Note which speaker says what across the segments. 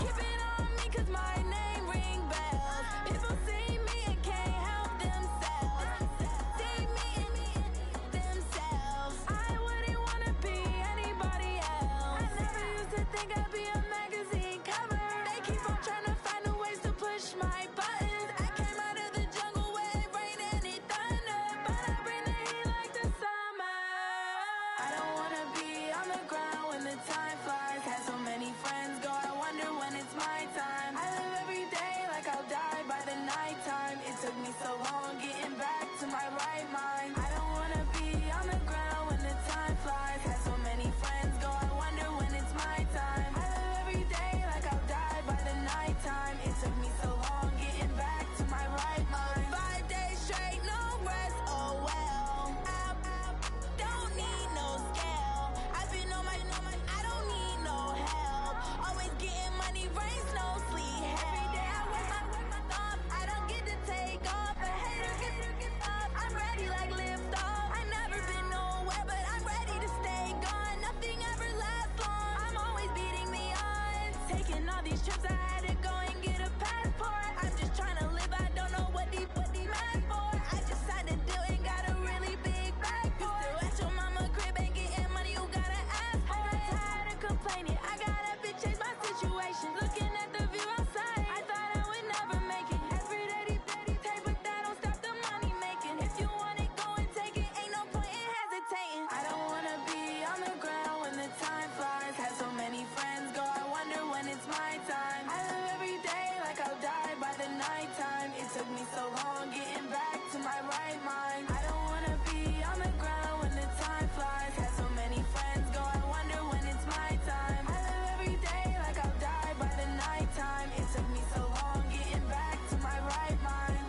Speaker 1: Keep it on me 'cause my name ring bells. People see me and can't help themselves. See me and themselves. I wouldn't wanna be anybody else. I never used to think I'd be a magazine cover. They keep on trying to find a ways to push my buttons. I came out of the jungle where it rained and it thunder, but I bring the heat like the summer. I don't wanna be on the ground when the time flies. Had so many friends go, I wonder when it's my time. I live every day like I'll die by the nighttime. It took me so long getting back to my right mind. I don't wanna be on the ground when the time flies. Had so many friends go, I wonder when it's my time. I live every day like I'll die by the nighttime. It took me so long getting back to my right mind. 5 days straight, no rest, oh well. I don't need no scale. I've been on my, I don't need no help. Always getting money, rain, snow, sleet, every day I work my thumb. I don't get to take off. A hater get up. I'm ready like lift off. I never been nowhere, but I'm ready to stay gone. Nothing ever lasts long. I'm always beating the odds. Taking all these trips, I had to go and get a passport. I'm just trying to live, I don't know what these mad for. I just signed a deal and got a really big bag for it. Still at your mama crib, ain't getting money, you gotta ask for it. I got tired of complaining, I got up and changed my situation. Looking at the view outside, I thought I would never make it. Every day they take, but that don't stop the money making. If you want it, go and take it, ain't no point in hesitating. I don't wanna be on the ground when the time flies. Had so many friends go, I wonder when it's my time. I live every day like I'll die by the nighttime. It took me so long getting back to my right mind. I don't wanna be on the ground when the time flies. Had so many friends go, I wonder when it's my time. I live every day like I'll die by the nighttime. It took me so long getting back to my right mind.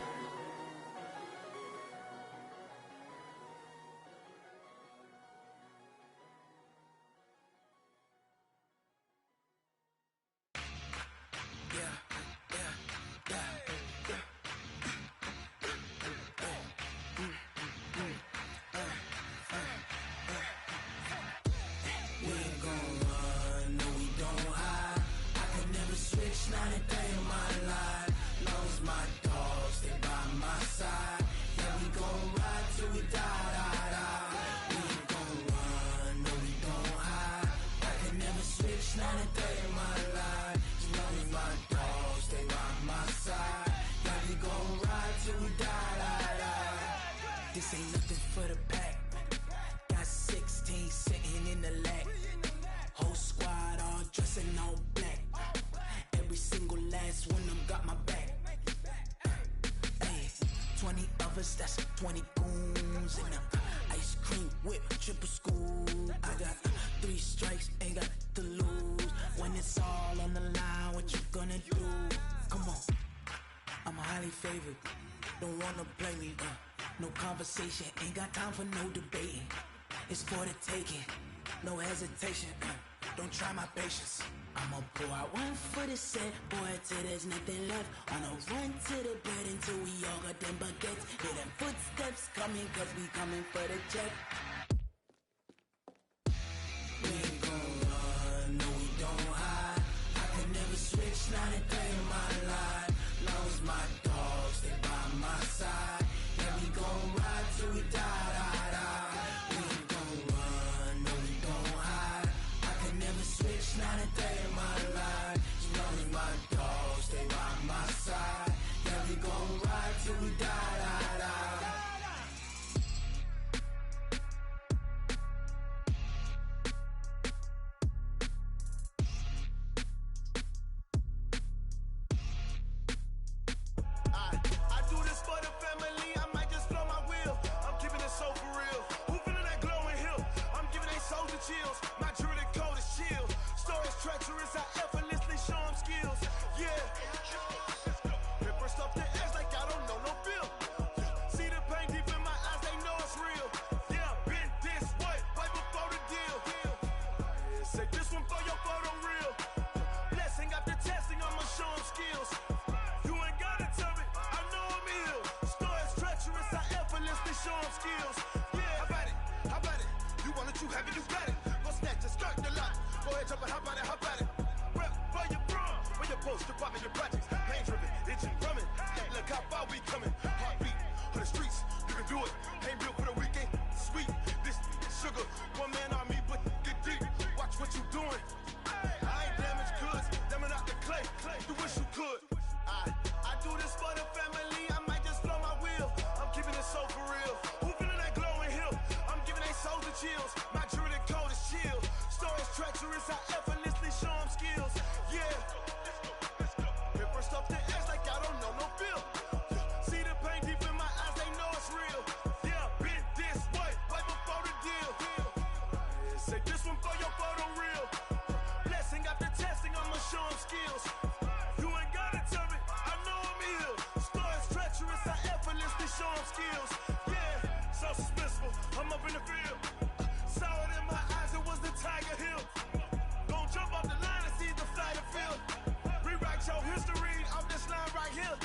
Speaker 2: We ain't gon' run, no we don't hide. I could never switch, not a day in my life. Long as my dogs, they by my side. Yeah, we gon' ride till we die. We ain't gon' run, no we don't hide. I could never switch, not a day in my life. As long as my dogs, they by my side. Yeah, we gon' ride till we die. This ain't nothing for the pack. Got 16 sitting in the lag. Whole squad all dressing all black. Every single last one of them got my back. Ay, 20 of us, that's 20 goons in them. Ice cream whip, triple scoop. I got 3 strikes, ain't got to lose. When it's all on the line, what you gonna do? Come on, I'm highly favored. Don't wanna play me, no conversation, ain't got time for no debating. It's for the taking, no hesitation. Don't try my patience. I'ma pour out one for the set, boy, till there's nothing left. On a run to the bed until we all got them baguettes. Hear them footsteps coming, 'cause we coming for the check. We ain't gon' run, no we don't hide. I could never switch, not a day in my life. Long as my dogs, they by my side. Yeah, we gon' ride till we die. We ain't gon' run, no we don't hide. I could never switch, not a day in my life. As long as my dogs, they by my side. Yeah, we gon' ride till we die.
Speaker 3: I do this for the family, I might just blow my wheel. I'm keeping it so for real. Who feeling that glowing hill? I'm giving they soldier chills. My jewelry code is chill. Stories treacherous, I effortlessly show them skills. Yeah. Ripper stuff the edge like I don't know no feel. See the pain deep in my eyes, they know it's real. Yeah, been this way, way before the deal. Say this one for your photo real. Blessing after testing, I'ma show them skills. You ain't gotta tell me, I know I'm ill. Stories treacherous, I effortlessly show them skills. Yeah, how about it? How about it? You want it, you have it, you got it. Go snatch it, skirt the lot. Go ahead, jump it, how about it? How about it? Rep for your bro, for post, department your projects. Pain driven, itching, drumming. Look how far we coming. Heartbeat for the streets, you can do it. Ain't built for the weekend. Sweet, this sugar, one man army, but get deep. Watch what you doing. I ain't damaged goods, damn out the clay. You wish you could. I do this for the family. I might just blow my wheel. I'm keeping it so for real. Who feeling that glowing hill? I'm giving they souls the chills. My jewelry code is chill. Stories treacherous, I effortlessly show them skills. Yeah. Hit first off the edge like I don't know no feel. See the pain deep in my eyes, they know it's real. Yeah, been this way, way before the deal. Say this one for your photo real. Blessing after testing, I'ma show them skills. You ain't gotta tell me, I know I'm ill. Stories treacherous, I effortlessly show them skills. Yeah, so suspenseful, I'm up in the field. Saw it in my eyes, it was the Tiger Hill. Gon' jump off the line and see the flight of field. Rewrite your history off this line right here.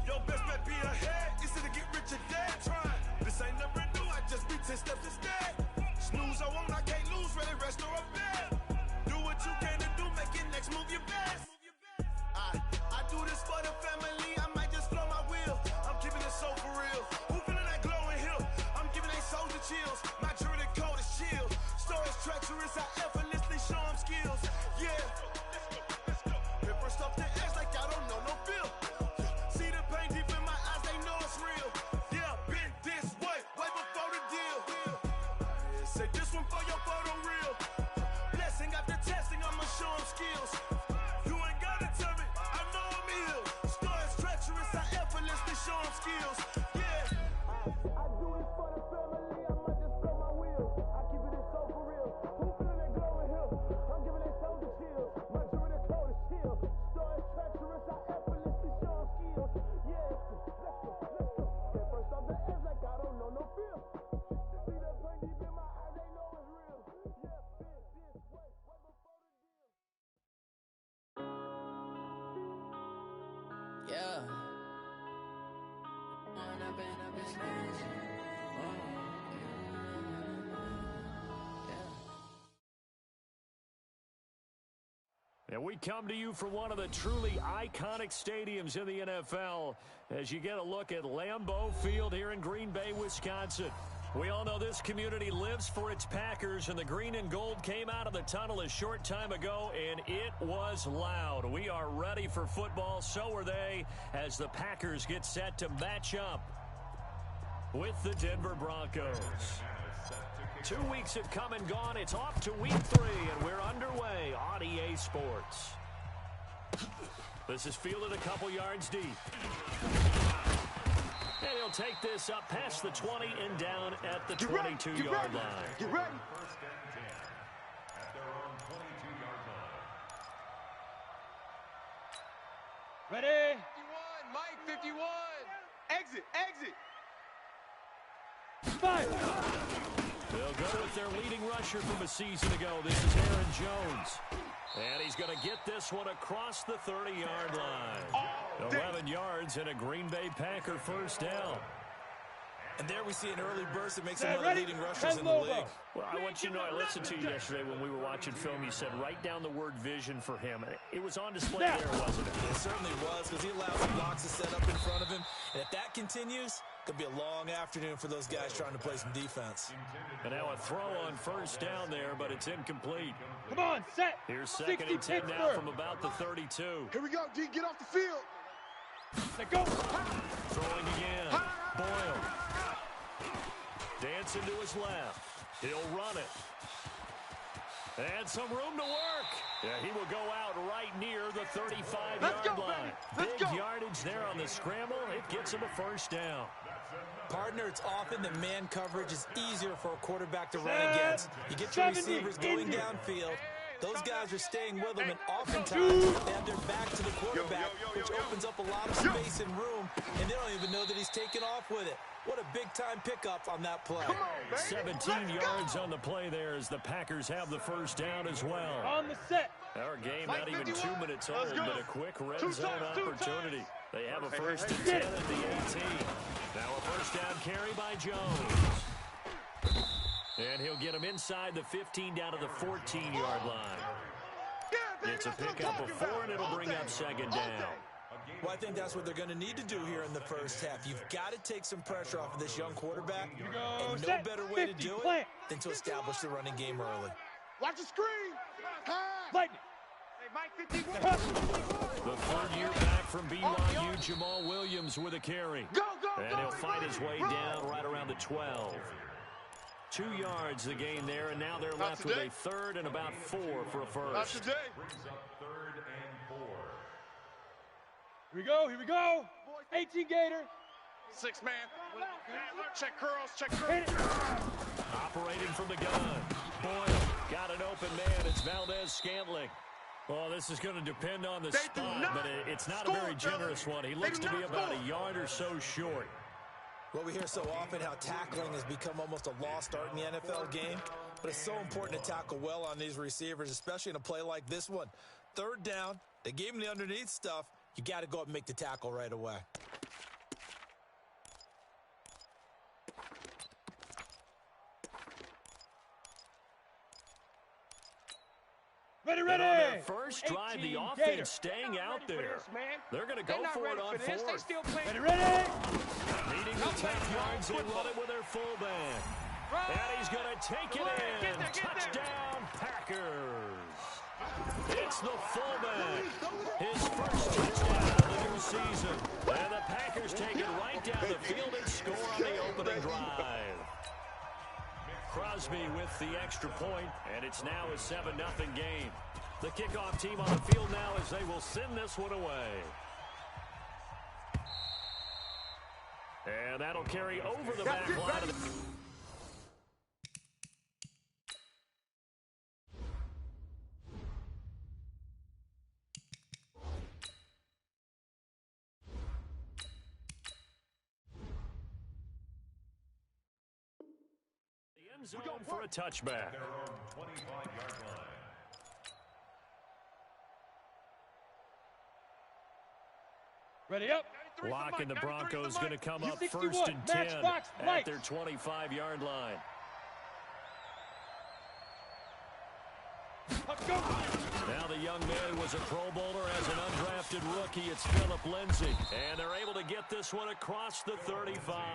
Speaker 3: Your best bet be ahead, easy to get rich or dead trying. This ain't never new, I just be 10 steps instead. Snooze I won't, I can't lose, ready, rest or up bed. Do what you can to do, make your next move your best. I do this for the family, I might just blow my wheel. I'm keeping it so for real. Who feeling that glowing hill? I'm giving they souls the chills. My jewelry code is chill. Stories treacherous, I effortlessly show them skills. Yeah. Hit first off the edge like I don't know no feel. See the pain deep in my eyes, they know it's real. Yeah, been this way, way before the deal. Say this one for your photo real. Blessing after testing, I'ma show them skills. You ain't gotta tell me, I know I'm ill. Stories treacherous, I effortlessly show them skills. Yeah. I do this for the family, I might just blow my wheel. I keep it so for real. Who feeling that glowing hill? I'm giving they souls the chills. My jewelry code is chill. Stories treacherous, I effortlessly show them skills. Yeah, let's go. Get first off the edge like I don't know no feel. See that pain deep in my eyes, they know it's real. Yeah, been this way, way before the deal.
Speaker 2: Yeah.
Speaker 4: And we come to you from one of the truly iconic stadiums in the NFL as you get a look at Lambeau Field here in Green Bay, Wisconsin. We all know this community lives for its Packers, and the green and gold came out of the tunnel a short time ago, and it was loud. We are ready for football, so are they, as the Packers get set to match up with the Denver Broncos. 2 weeks have come and gone. It's off to week 3, and we're underway on EA Sports. This is fielded a couple yards deep. And he'll take this up past the 20 and down at the 22-yard line.
Speaker 3: Get ready.
Speaker 5: First and 10 at their own 22-yard line.
Speaker 6: Ready?
Speaker 7: 51, Mike 51.
Speaker 3: Exit, exit.
Speaker 6: Five.
Speaker 4: They'll go with their leading rusher from a season ago. This is Aaron Jones. And he's going to get this one across the 30-yard line. 11 yards and a Green Bay Packer first down.
Speaker 8: And there we see an early burst that makes him one of the leading rushers in the league.
Speaker 4: Well, I want you to know, I listened to you yesterday when we were watching film. You said write down the word vision for him. It was on display there, wasn't it?
Speaker 8: It certainly was, because he allows the blocks to set up in front of him. And if that continues, it could be a long afternoon for those guys trying to play some defense.
Speaker 4: And now a throw on first down there, but it's incomplete.
Speaker 6: Come on, set.
Speaker 4: Here's second and 10 now from about the 32.
Speaker 3: Here we go, D. Get off the field.
Speaker 6: Let go.
Speaker 4: Throwing again. Boyle. Dancing to his left. He'll run it. And some room to work. Yeah, he will go out right near the 35-yard line. Big yardage there on the scramble. It gets him a first down.
Speaker 8: Partner, it's often that man coverage is easier for a quarterback to run against. You get your receivers going downfield. Those guys are staying with them, and oftentimes they have their back to the quarterback, which opens up a lot of space and room, and they don't even know that he's taking off with it. What a big-time pickup on that play.
Speaker 4: 17 yards on the play there as the Packers have the first down as well.
Speaker 6: On the set.
Speaker 4: Our game not even 2 minutes old, but a quick red zone opportunity. They have a first and 10 at the 18. Now a first down carry by Jones. And he'll get him inside the 15 down to the 14-yard line. It's a pickup of 4, and it'll bring up second down.
Speaker 8: Well, I think that's what they're going to need to do here in the first half. You've got to take some pressure off of this young quarterback, and no better way to do it than to establish the running game early.
Speaker 3: Watch the screen.
Speaker 6: Lightning.
Speaker 3: Hey, Mike 51.
Speaker 4: The third year back from BYU, Jamal Williams with a carry.
Speaker 3: Go,
Speaker 4: And he'll fight his way down right around the 12. 2 yards the gain there, and now they're left with a third and about 4 for a first.
Speaker 3: Not today.
Speaker 5: Brings up 3rd and 4.
Speaker 6: Here we go. Here we go. 18 Gator.
Speaker 3: 6 man. Check curls. Check curls.
Speaker 4: Operating from the gun. Boyle got an open man. It's Valdez-Scantling. Well, this is going to depend on the spot, but it's not a very generous one. He looks to be about a yard or so short.
Speaker 8: Well, we hear so often how tackling has become almost a lost art in the NFL game, but it's so important to tackle well on these receivers, especially in a play like this one. 3rd down, they gave him the underneath stuff. You got to go up and make the tackle right away.
Speaker 6: Ready,
Speaker 4: And
Speaker 6: ready.
Speaker 4: on their first drive, the
Speaker 6: 18
Speaker 4: offense
Speaker 6: Gator.
Speaker 4: staying out there. They're going to go for it on 4th.
Speaker 6: Ready, ready.
Speaker 4: Needing the 10 yards, they run it with their fullback. And he's going to take it in. Touchdown, Packers. It's the fullback. His first touchdown of the new season. And the Packers take it right down the field and score on the opening drive. Crosby with the extra point, and it's now a 7-0 game. The kickoff team on the field now as they will send this one away. And that'll carry over the back line. Zone for a touchback.
Speaker 5: Their own 25-yard line.
Speaker 6: Ready up.
Speaker 4: Locke and the Broncos going to come up
Speaker 6: 61,
Speaker 4: 1st and 10
Speaker 6: Matchbox,
Speaker 4: at
Speaker 6: Mike.
Speaker 4: their 25-yard line.
Speaker 6: Let's go.
Speaker 4: Now the young man was a Pro Bowler as an undrafted rookie. It's Philip Lindsay. And they're able to get this one across the 35.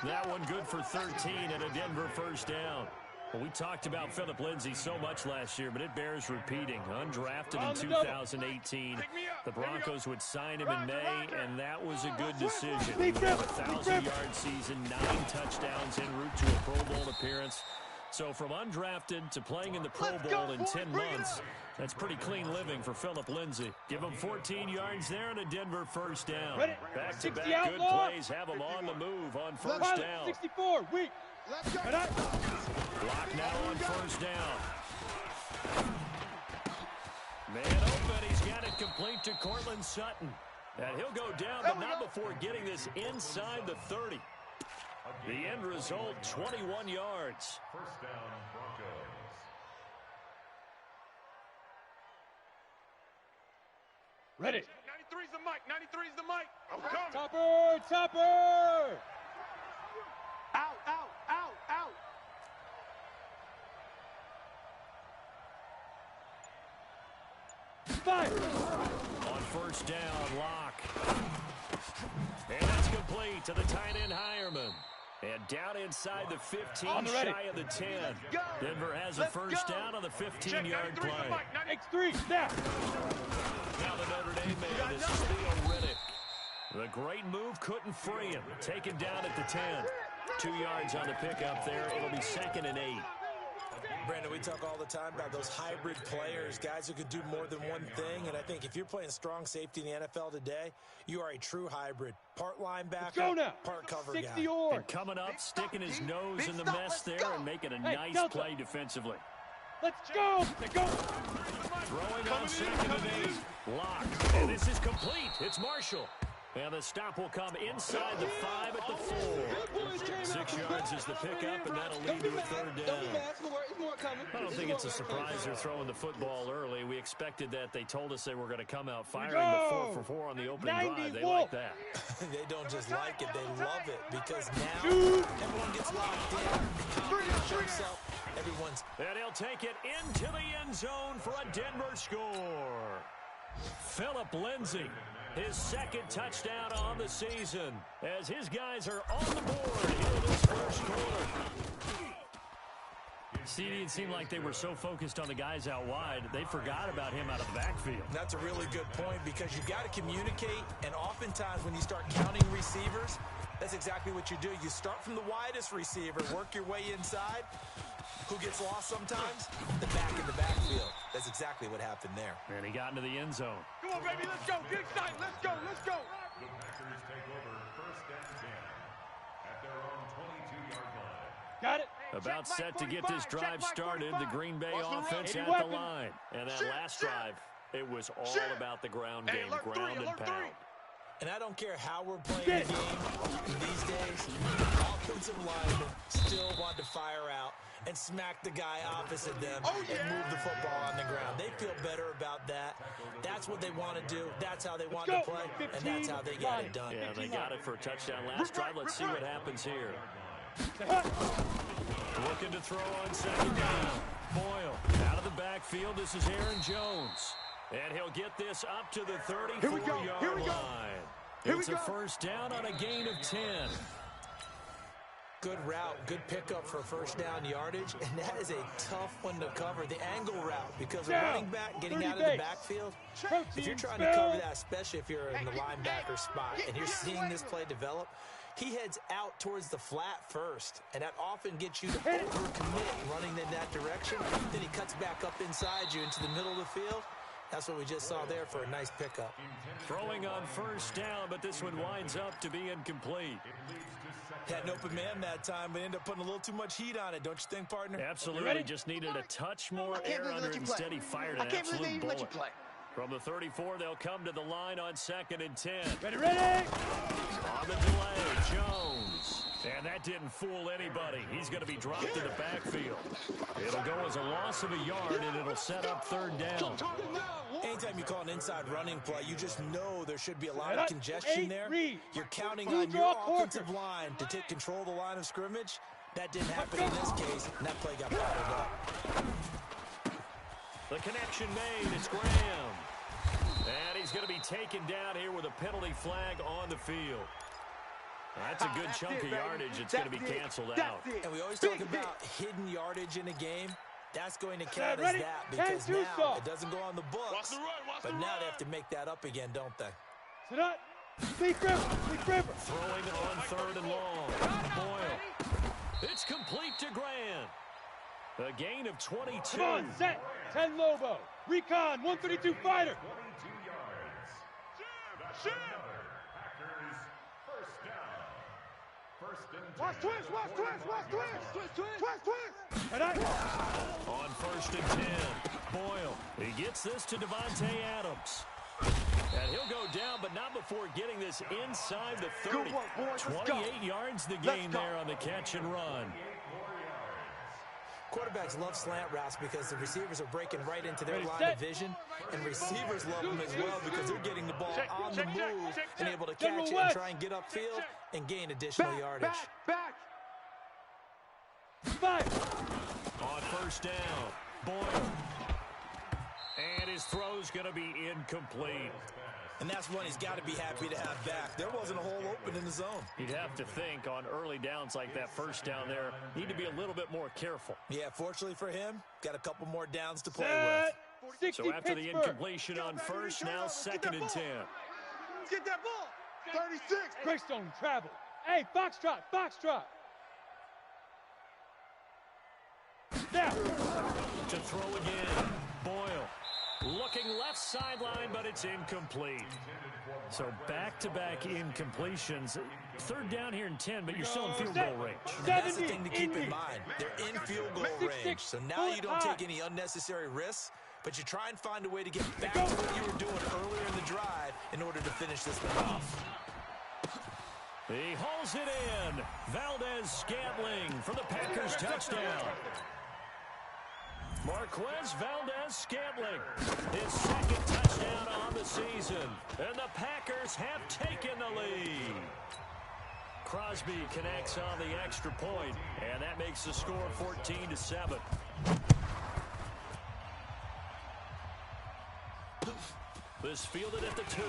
Speaker 4: That one good for 13 and a Denver first down. Well, we talked about Philip Lindsay so much last year, but it bears repeating. Undrafted in 2018. The Broncos would sign him in May, and that was a good decision. A 1,000-yard season, 9 touchdowns en route to a Pro Bowl appearance. So from undrafted to playing in the Pro Bowl in 10 months, that's pretty clean living for Philip Lindsay. Give him 14 yards there and a Denver first down. Back-to-back good plays have him on the move on first down.
Speaker 6: 64, weak.
Speaker 4: Block now on first down. Man open, he's got it complete to Cortland Sutton. And he'll go down, but not before getting this inside the 30. The end result, 21 yards.
Speaker 5: First down, Broncos.
Speaker 6: Ready.
Speaker 3: 93's the mic. 93's the mic. I'm coming.
Speaker 6: Topper, topper.
Speaker 3: Out, out, out, out.
Speaker 6: Fire.
Speaker 4: On first down, Locke. And that's complete to the tight end, Hireman. And down inside the 15, shy of the 10. Denver has a first down on the 15-yard play.
Speaker 6: X3, snap.
Speaker 4: Now the Notre Dame man is Theo Riddick. The great move couldn't free him. Taken down at the 10. 2 yards on the pickup there. It'll be 2nd and 8.
Speaker 8: Brandon, we talk all the time about those hybrid players, guys who could do more than one thing. And I think if you're playing strong safety in the NFL today, you are a true hybrid. Part linebacker, part cover guy.
Speaker 4: And coming up, sticking his nose in the mess there and making a nice play defensively.
Speaker 6: Let's go. Let's go.
Speaker 4: Throwing on 2nd and 8. Locke. And this is complete. It's Marshall. And the stop will come inside the 5 at the 4. 6 yards is the pickup, and that'll lead to a 3rd down. I don't think it's a surprise they're throwing the football early. We expected that. They told us they were going to come out firing the 4-for-4 on the opening drive. They like that.
Speaker 8: They don't just like it, they love it, because now everyone gets locked in. Confidence jumps up, Everyone's...
Speaker 4: And he'll take it into the end zone for a Denver score. Phillip Lindsay, his second touchdown on the season, as his guys are on the board here in this first quarter. CD, it seemed like they were so focused on the guys out wide, they forgot about him out of the backfield.
Speaker 8: That's a really good point, because you got to communicate, and oftentimes when you start counting receivers, that's exactly what you do. You start from the widest receiver, work your way inside. Who gets lost sometimes? The back in the backfield. That's exactly what happened there.
Speaker 4: And he got into the end zone.
Speaker 6: Come on, baby, let's go. Get excited. Let's go. Let's go.
Speaker 5: The Packers take over first and 10 at their own 22-yard line.
Speaker 6: Got it.
Speaker 4: About set to get this drive started, the Green Bay offense at the line. And that last drive, it was all about the ground game, ground and pound.
Speaker 8: And I don't care how we're playing the game these days, offensive linemen still want to fire out and smack the guy opposite them and move the football on the ground. They feel better about that. That's what they want to do. That's how they want to play, and that's how they get it done.
Speaker 4: Yeah, they got it for a touchdown last drive. Let's see what happens here. Looking to throw on second down. Boyle out of the backfield. This is Aaron Jones. And he'll get this up to the 34-yard line. It's a first down on a gain of 10.
Speaker 8: Good route, good pickup for first down yardage, and that is a tough one to cover, the angle route, because a running back getting out of the backfield, if you're trying to cover that, especially if you're in the linebacker spot and you're seeing this play develop, he heads out towards the flat first, and that often gets you to overcommit running in that direction. Then he cuts back up inside you into the middle of the field. That's what we just saw there for a nice pickup.
Speaker 4: Throwing on first down, but this one winds up to be incomplete.
Speaker 8: Had an open man that time, but ended up putting a little too much heat on it, don't you think, partner?
Speaker 4: Absolutely. Just needed a touch more air under it. Instead, he fired an absolute bullet. From the 34, they'll come to the line on second and 10.
Speaker 6: Ready.
Speaker 4: On the delay, Jones. And that didn't fool anybody. He's going to be dropped in the backfield. It'll go as a loss of a yard, and it'll set up third down.
Speaker 8: Anytime you call an inside running play, you just know there should be a lot of congestion there. You're counting on your offensive line to take control of the line of scrimmage. That didn't happen in this case, and that play got bottled up.
Speaker 4: The connection made. It's Graham. And he's going to be taken down here with a penalty flag on the field. That's a good chunk of yardage. It's going to be canceled out.
Speaker 8: And we always talk about hidden yardage in a game. That's going to count as that, because now it doesn't go on the books. But now they have to make that up again, don't they?
Speaker 6: Sit up. Speak River.
Speaker 4: Throwing on third and long. Boyle. It's complete to Grant. A gain of 22.
Speaker 6: Come on, set. 10 Lobo. Recon, 132 fighter.
Speaker 5: 22 yards. That's another Packers first down. First and 10.
Speaker 6: Watch twist. Right.
Speaker 4: On first and 10, Boyle. He gets this to Devontae Adams. And he'll go down, but not before getting this inside the 30. 28 yards the gain there on the catch and run.
Speaker 8: Quarterbacks love slant routes because the receivers are breaking right into their line of vision, and receivers love them as well because they're getting the ball on the move and able to catch it and try and get upfield and gain additional yardage.
Speaker 4: On first down, Boyle. And his throw's going to be incomplete.
Speaker 8: And that's one he's got to be happy to have back. There wasn't a hole open in the zone.
Speaker 4: You'd have to think on early downs like that first down there, need to be a little bit more careful.
Speaker 8: Yeah, fortunately for him, got a couple more downs to play with.
Speaker 4: So after the incompletion on first, now second and 10.
Speaker 6: Get that ball. 36. Greystone travel. Hey, Foxtrot. Now.
Speaker 4: To throw again, Boyle. Looking left sideline, but it's incomplete. So back-to-back incompletions. Third down here in 10, but you're still in field goal range.
Speaker 8: And that's the thing to keep in mind. They're in field goal range. So now you don't take any unnecessary risks, but you try and find a way to get back to what you were doing earlier in the drive in order to finish this one off.
Speaker 4: He hauls it in. Valdez-Scantling for the Packers touchdown. Marquez Valdez-Scantling, his second touchdown on the season, and the Packers have taken the lead. Crosby connects on the extra point, and that makes the score 14-7. This fielded at the 2.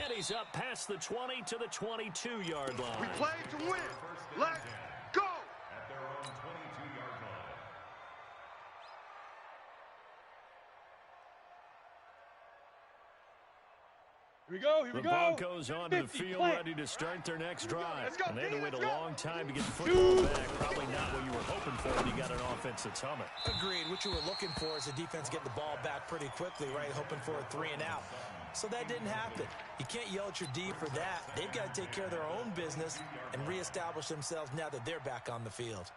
Speaker 4: And he's up past the 20 to the 22-yard line.
Speaker 6: We play to win. Let's go.
Speaker 5: At their own 22-yard line.
Speaker 6: Here we go, here we
Speaker 4: The
Speaker 6: go.
Speaker 4: Broncos onto the
Speaker 6: 50,
Speaker 4: field,
Speaker 6: play.
Speaker 4: ready to start their next drive.
Speaker 6: Let's go,
Speaker 4: And they had to
Speaker 6: D,
Speaker 4: wait a
Speaker 6: let's go.
Speaker 4: long time to get the football back. Probably not what you were hoping for when you got an offense that's humming.
Speaker 8: Agreed. What you were looking for is the defense getting the ball back pretty quickly, right? Hoping for a 3 and out. So that didn't happen. You can't yell at your D for that. They've got to take care of their own business and reestablish themselves now that they're back on the field.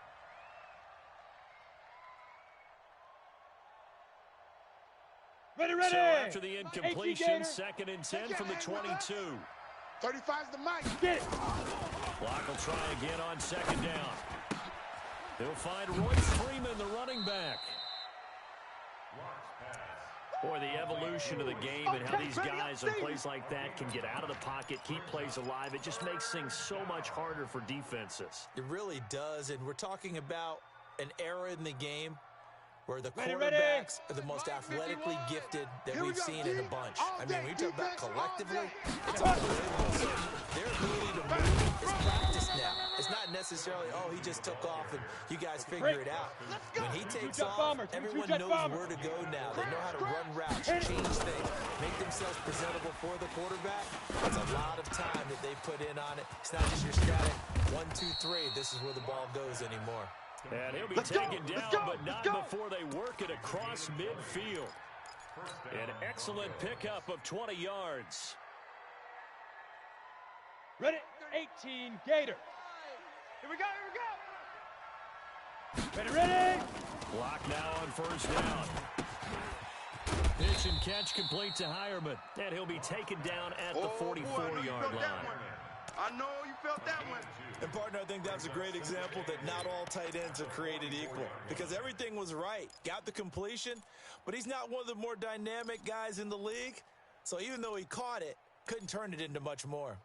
Speaker 6: Ready, ready.
Speaker 4: So after the incompletion, 2nd and 10 from the 22.
Speaker 6: 35's the mic. Get it.
Speaker 4: Block will try again on 2nd down. He'll find Royce Freeman, the running back. Boy, the evolution of the game and how these guys on plays like that can get out of the pocket, keep plays alive. It just makes things so much harder for defenses.
Speaker 8: It really does, and we're talking about an era in the game where the
Speaker 6: Ready,
Speaker 8: quarterbacks are the most athletically gifted that we've seen in a bunch. I mean, when you talk about collectively, it's unbelievable. So their ability to move is practiced now. It's not necessarily, oh, he just took off and you guys figure it out. When he takes off, everyone knows where to go now. They know how to run routes, change things, make themselves presentable for the quarterback. It's a lot of time that they put in on it. It's not just your static 1, 2, 3. This is where the ball goes anymore.
Speaker 4: And he'll be taken down, but not before they work it across midfield. An excellent pickup of 20 yards.
Speaker 6: Ready, 18, Gator. Here we go, here we go. Ready, ready.
Speaker 4: Block now on 1st down. Pitch and catch complete to Hireman. And he'll be taken down at the 44-yard line.
Speaker 6: I know you felt that one.
Speaker 8: And, partner, I think that's a great example that not all tight ends are created equal because everything was right. Got the completion, but he's not one of the more dynamic guys in the league. So even though he caught it, couldn't turn it into much more.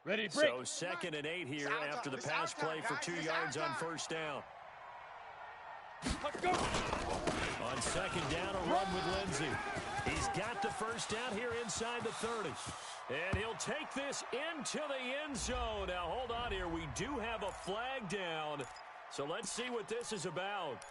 Speaker 6: Ready, break.
Speaker 4: So 2nd and 8 here after the pass play for 2 yards on 1st down.
Speaker 6: Let's go.
Speaker 4: On 2nd down, a run with Lindsey. He's got the 1st down here inside the 30. And he'll take this into the end zone. Now, hold on here. We do have a flag down. So let's see what this is about.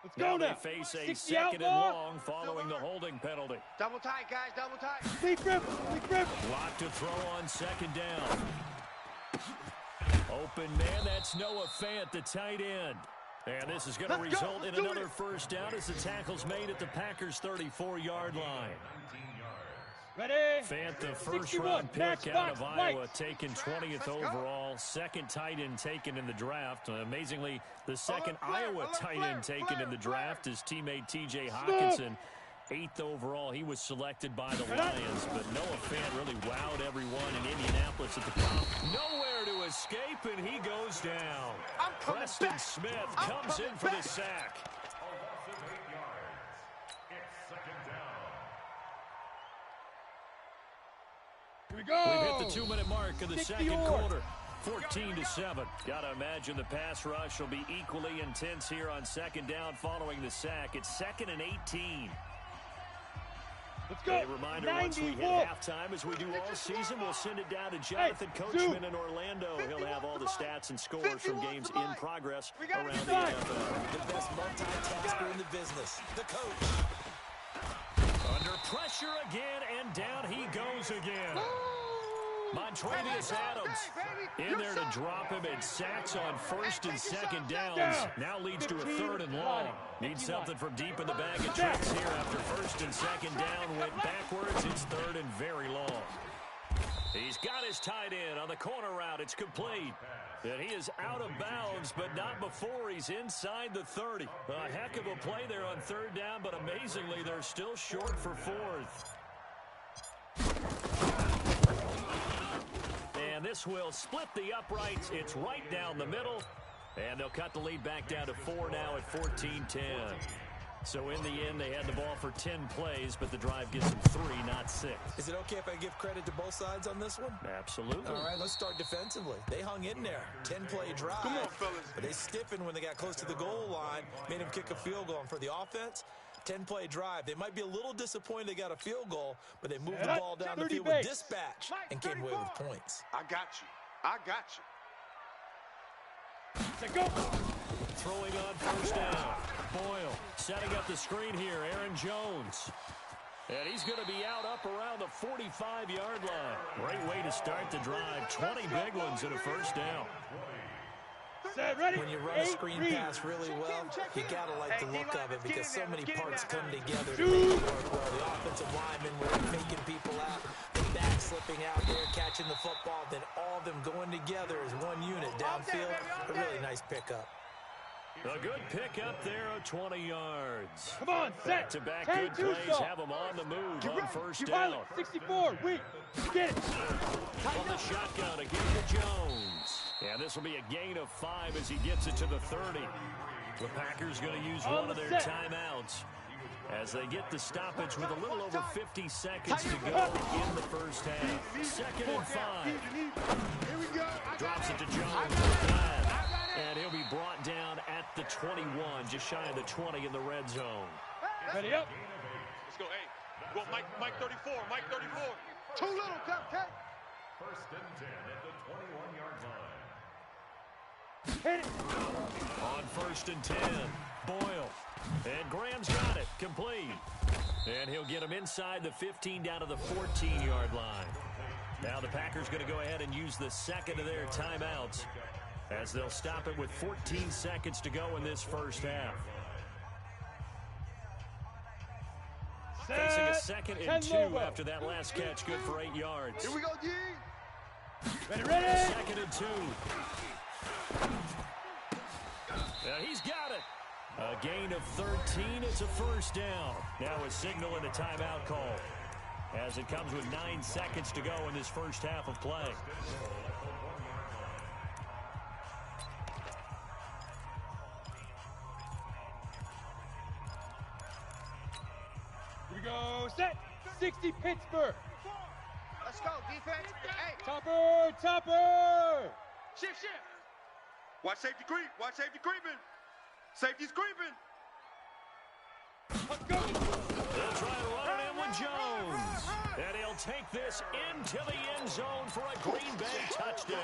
Speaker 6: Let's go now.
Speaker 4: They face a 2nd and long following the holding penalty.
Speaker 6: Double tight, guys, double tight. Lead grip, lead grip.
Speaker 4: Block to throw on 2nd down. Open man, that's Noah Fant, the tight end. And this is going to result in another 1st down as the tackle's made at the Packers' 34-yard line.
Speaker 6: Ready.
Speaker 4: Fant, the 1st-round pick out of Iowa, taken 20th overall. 2nd tight end taken in the draft. Amazingly, the 2nd Iowa tight end taken in the draft is teammate T.J. Hawkinson. 8th overall, he was selected by the Lions, but Noah Fant really wowed everyone in Indianapolis at the top. Nowhere to escape, and he goes down. Preston Smith comes in for the sack.
Speaker 5: A loss of 8 yards. It's 2nd down.
Speaker 6: Here we go.
Speaker 4: We've hit the 2-minute mark of the 2nd quarter. 14-7. Gotta imagine the pass rush will be equally intense here on 2nd down following the sack. It's 2nd and 18.
Speaker 6: Let's go.
Speaker 4: A reminder, once we hit halftime, as we do all season, we'll send it down to Jonathan Coachman in Orlando. He'll have all the stats and scores from games in progress around the NFL.
Speaker 8: The best multitasker in the business, the coach.
Speaker 4: Under pressure again, and down he goes again. Montravius Adams in there to drop him, and sacks on 1st and 2nd downs. Now leads to a 3rd and long. Needs something from deep in the bag of tricks here after 1st and 2nd down. Went backwards. It's 3rd and very long. He's got his tight end on the corner route. It's complete. And he is out of bounds, but not before he's inside the 30. A heck of a play there on 3rd down, but amazingly, they're still short for 4th. And this will split the uprights. It's right down the middle. And they'll cut the lead back down to 4 now at 14-10. So in the end, they had the ball for 10 plays, but the drive gives them 3, not 6.
Speaker 8: Is it okay if I give credit to both sides on this one?
Speaker 4: Absolutely.
Speaker 8: All right, let's start defensively. They hung in there. 10-play drive.
Speaker 3: Come on, fellas.
Speaker 8: But they stiffened when they got close to the goal line, made them kick a field goal. And for the offense, 10-play drive. They might be a little disappointed they got a field goal, but they moved the ball down the field with dispatch and came away with points.
Speaker 3: I got you. I got you.
Speaker 6: Go.
Speaker 4: Throwing on first down. Boyle setting up the screen here. Aaron Jones. And he's going to be up around the 45-yard line. Great way to start the drive. 20 big ones and a first down.
Speaker 8: When you run a screen pass really well, you got to like the look of it because so many parts come together to make it work well. The offensive linemen were faking people out, the back slipping out there, catching the football, then all of them going together as one unit downfield. A really nice pickup.
Speaker 4: A good pickup there of 20 yards.
Speaker 6: Come on, set.
Speaker 4: Back-to-back good plays have them on the move on first down.
Speaker 6: 64, wait, get it.
Speaker 4: On the shotgun again to Jones. And this will be a gain of 5 as he gets it to the 30. The Packers going to use one of their timeouts as they get the stoppage with a little over 50 seconds to go in the first half. 2nd and 5.
Speaker 3: Here we go.
Speaker 4: Drops it to Jones. And he'll be brought down at the 21, just shy of the 20 in the red zone.
Speaker 6: Ready up.
Speaker 3: Let's go. Hey, go Mike 34. Mike 34. Too little, Cupcake.
Speaker 5: 1st and 10 at the 21-yard line.
Speaker 6: Hit it.
Speaker 4: On 1st and 10, Boyle. And Graham's got it, complete. And he'll get him inside the 15 down to the 14-yard line. Now the Packers going to go ahead and use the second of their timeouts as they'll stop it with 14 seconds to go in this first half. Facing a 2nd and 2 after that last catch, good for 8 yards.
Speaker 3: Here we go, G.
Speaker 6: Ready, ready.
Speaker 4: 2nd and 2. He's got it. A gain of 13. It's a first down. Now a signal and a timeout call as it comes with 9 seconds to go in this first half of play.
Speaker 6: Here we go, set. 60 Pittsburgh.
Speaker 7: Let's go, defense. Hey,
Speaker 6: Topper, topper.
Speaker 7: shift.
Speaker 3: Watch safety creep. Watch safety creeping. Safety's creeping.
Speaker 6: Let's go.
Speaker 4: They'll try to run it in with Jones. And he'll take this into the end zone for a Green Bay touchdown.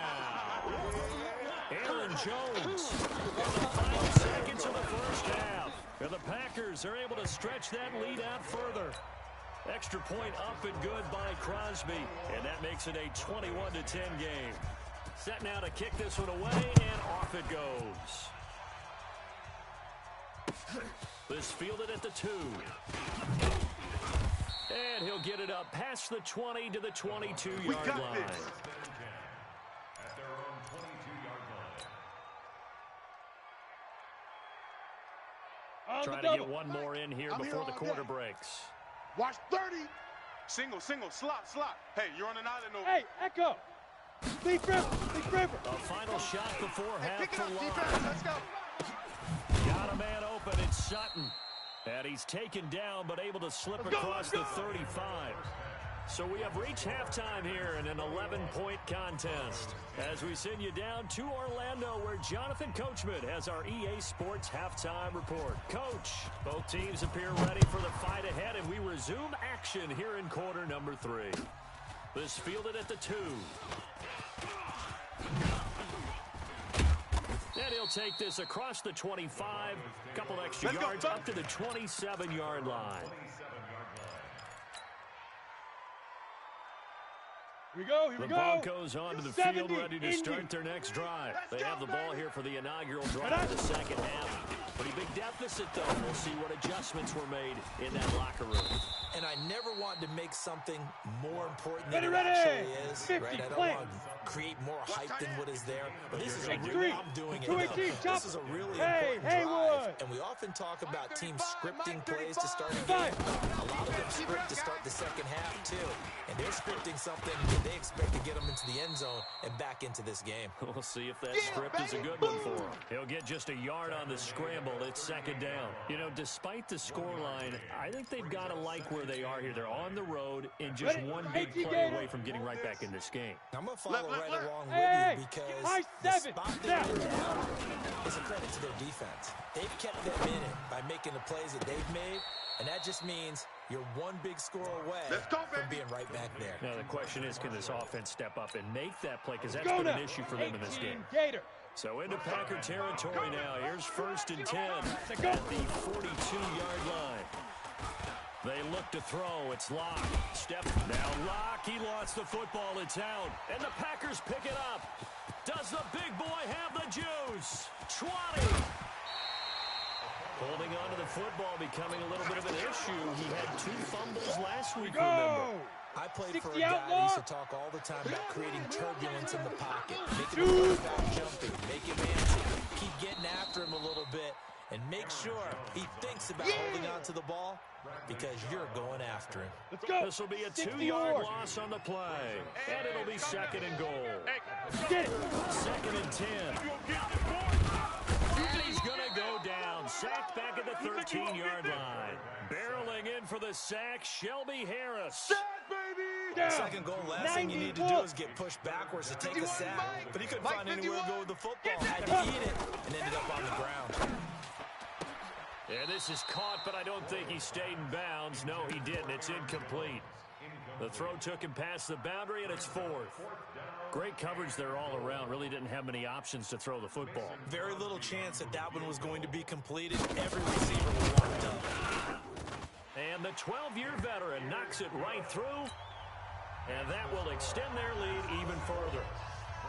Speaker 4: Aaron Jones in the final seconds of the first half. And the Packers are able to stretch that lead out further. Extra point up and good by Crosby. And that makes it a 21-10 game. Set now to kick this one away, and off it goes. This fielded at the 2. And he'll get it up past the 20 to the 22-yard line.
Speaker 5: At their own 22-yard line.
Speaker 4: Trying to get one more in here before the quarter breaks.
Speaker 3: Watch 30. Single, slot. Hey, you're on an island over.
Speaker 6: Hey, Echo. Leaf river.
Speaker 4: A final shot before half
Speaker 7: pick it
Speaker 4: for
Speaker 7: up,
Speaker 4: Love.
Speaker 7: defense. Let's go.
Speaker 4: Got a man open. It's Sutton. And he's taken down, but able to slip across the 35. So we have reached halftime here in an 11-point contest. As we send you down to Orlando, where Jonathan Coachman has our EA Sports halftime report. Coach, both teams appear ready for the fight ahead, and we resume action here in quarter number 3. This fielded at the 2. And he'll take this across the 25, couple extra yards up to the 27-yard line.
Speaker 6: Here we go.
Speaker 4: The Broncos onto the field, ready to start their next drive. They have the ball here for the inaugural drive of the second half. Pretty big deficit, though. We'll see what adjustments were made in that locker room.
Speaker 8: And I never want to make something more important
Speaker 6: Ready,
Speaker 8: than
Speaker 6: ready.
Speaker 8: it actually is.
Speaker 6: 50,
Speaker 8: Right? I don't
Speaker 6: play.
Speaker 8: want to create more hype than what is there. But this is a
Speaker 6: Three.
Speaker 8: really, I'm doing it.
Speaker 6: 218,
Speaker 8: though.
Speaker 6: chop.
Speaker 8: This is a really
Speaker 6: Hey,
Speaker 8: important
Speaker 6: Haywood.
Speaker 8: drive. And we often talk about teams scripting plays to start a game.
Speaker 6: Five.
Speaker 8: A lot of them script to start the second half, too. And they're scripting something that they expect to get them into the end zone and back into this game.
Speaker 4: We'll see if that script is a good one for him. He'll get just a yard on the scramble. It's second down. You know, despite the scoreline, I think they've got to like where they are here. They're on the road and just one big play away from getting right back in this game.
Speaker 8: I'm going to follow right along
Speaker 6: Hey,
Speaker 8: with you because
Speaker 6: high
Speaker 8: the
Speaker 6: seven.
Speaker 8: spot they're in now is a credit to their defense. They've kept them in it by making the plays that they've made, and that just means you're one big score away from being right back there.
Speaker 4: Now, the question is, can this offense step up and make that play? Because that's been an issue for them in this game.
Speaker 6: Gator.
Speaker 4: So into Packer territory now. Here's 1st and 10 at the 42-yard line. They look to throw. It's Locke. Step. Now Locke. He lost the football. It's out. And the Packers pick it up. Does the big boy have the juice? 20. Holding on to the football becoming a little bit of an issue. He had 2 fumbles last week, remember.
Speaker 8: I played for a
Speaker 6: 60
Speaker 8: guy
Speaker 6: outlaw.
Speaker 8: that used to talk all the time about creating turbulence in the pocket, making him stop jumping, make him antsy, keep getting after him a little bit, and make sure he thinks about holding on to the ball because you're going after him.
Speaker 6: Let's go.
Speaker 4: This will be a
Speaker 6: 64.
Speaker 4: 2-yard loss on the play. And it'll be 2nd and goal.
Speaker 6: Get it.
Speaker 4: 2nd and 10. And he's going to go down. Sacked back at the 13-yard line. Barreling in for the sack, Shelby Harris.
Speaker 6: Down.
Speaker 8: Second goal, last thing you need to do is get pushed backwards to take a sack. But he couldn't find anywhere to go with the football. Had to eat it and ended up on the ground.
Speaker 4: And this is caught, but I don't think he stayed in bounds. No, he didn't. It's incomplete. The throw took him past the boundary, and it's 4th. Great coverage there all around. Really didn't have many options to throw the football.
Speaker 8: Very little chance that that one was going to be completed. Every receiver was locked up.
Speaker 4: And the 12-year veteran knocks it right through. And that will extend their lead even further.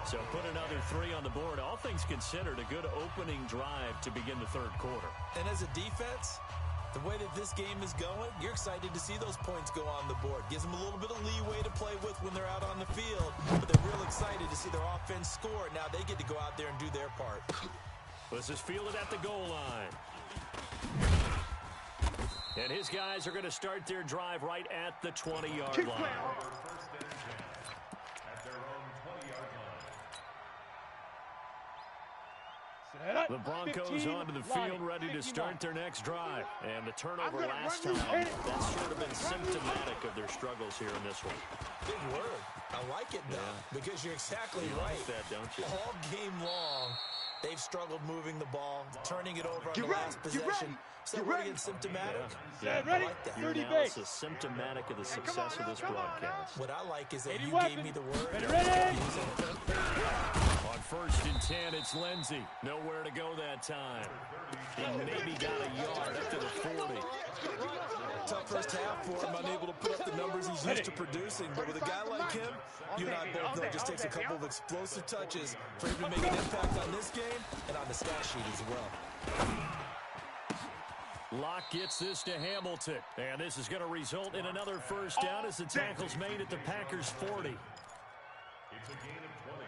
Speaker 4: So put another 3 on the board. All things considered, a good opening drive to begin the third quarter.
Speaker 8: And as a defense, the way that this game is going, you're excited to see those points go on the board. Gives them a little bit of leeway to play with when they're out on the field. But they're real excited to see their offense score. Now they get to go out there and do their part.
Speaker 4: This is fielded at the goal line. And his guys are going to start their drive right at the 20-yard line. The Broncos onto the field ready to start their next drive. And the turnover last time, that's sort of been symptomatic of their struggles here in this one.
Speaker 8: Big word. I like it, though, because you're exactly
Speaker 4: You
Speaker 8: right.
Speaker 4: like that, don't you?
Speaker 8: All game long, they've struggled moving the ball, turning it over on the last possession. So we're getting symptomatic.
Speaker 4: Yeah.
Speaker 8: I like that.
Speaker 4: Your analysis symptomatic of the success of this broadcast.
Speaker 8: What I like is that
Speaker 6: 80
Speaker 8: you
Speaker 6: weapons.
Speaker 8: gave me the word.
Speaker 6: Ready?
Speaker 8: Use it.
Speaker 4: On 1st and 10, it's Lindsey. Nowhere to go that time. He maybe got a yard up to the 40.
Speaker 8: Tough first half for him, unable to put up the numbers he's used to producing. But with a guy like him, you and I both know it just takes a couple of explosive touches for him to make an impact on this game and on the stat sheet as well.
Speaker 4: Locke gets this to Hamilton. And this is going to result in another first down as the tackle's made at the Packers' 40.
Speaker 5: It's a gain of 20.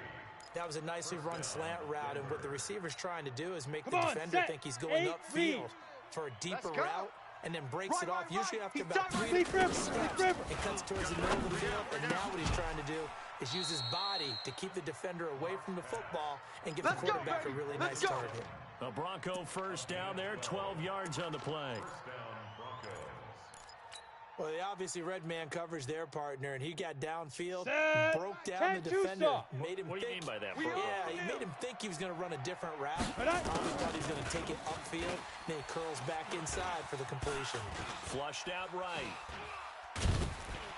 Speaker 8: That was a nicely run slant route, and what the receiver's trying to do is make the
Speaker 6: Come on,
Speaker 8: defender
Speaker 6: set,
Speaker 8: think he's going
Speaker 6: 8,
Speaker 8: upfield
Speaker 6: read.
Speaker 8: for a deeper
Speaker 7: Let's go.
Speaker 8: route, and then breaks it off, usually after
Speaker 6: He's
Speaker 8: about
Speaker 6: done.
Speaker 8: 3
Speaker 6: Deep river,
Speaker 8: steps,
Speaker 6: deep river.
Speaker 8: and cuts towards the middle of the field, and now what he's trying to do is use his body to keep the defender away from the football and give the quarterback a really nice target.
Speaker 4: The Bronco first down there, 12 yards on the play.
Speaker 8: Well, they obviously read man coverage their partner, and he got downfield,
Speaker 6: Set.
Speaker 8: broke down the
Speaker 6: 10-2
Speaker 8: defender,
Speaker 6: stop.
Speaker 8: made him
Speaker 4: What do you
Speaker 8: think.
Speaker 4: mean by that, bro?
Speaker 8: Yeah, he made him think he was going to run a different route.
Speaker 6: But I-
Speaker 8: Probably thought he was going to take it upfield, then he curls back inside for the completion.
Speaker 4: Flushed out right.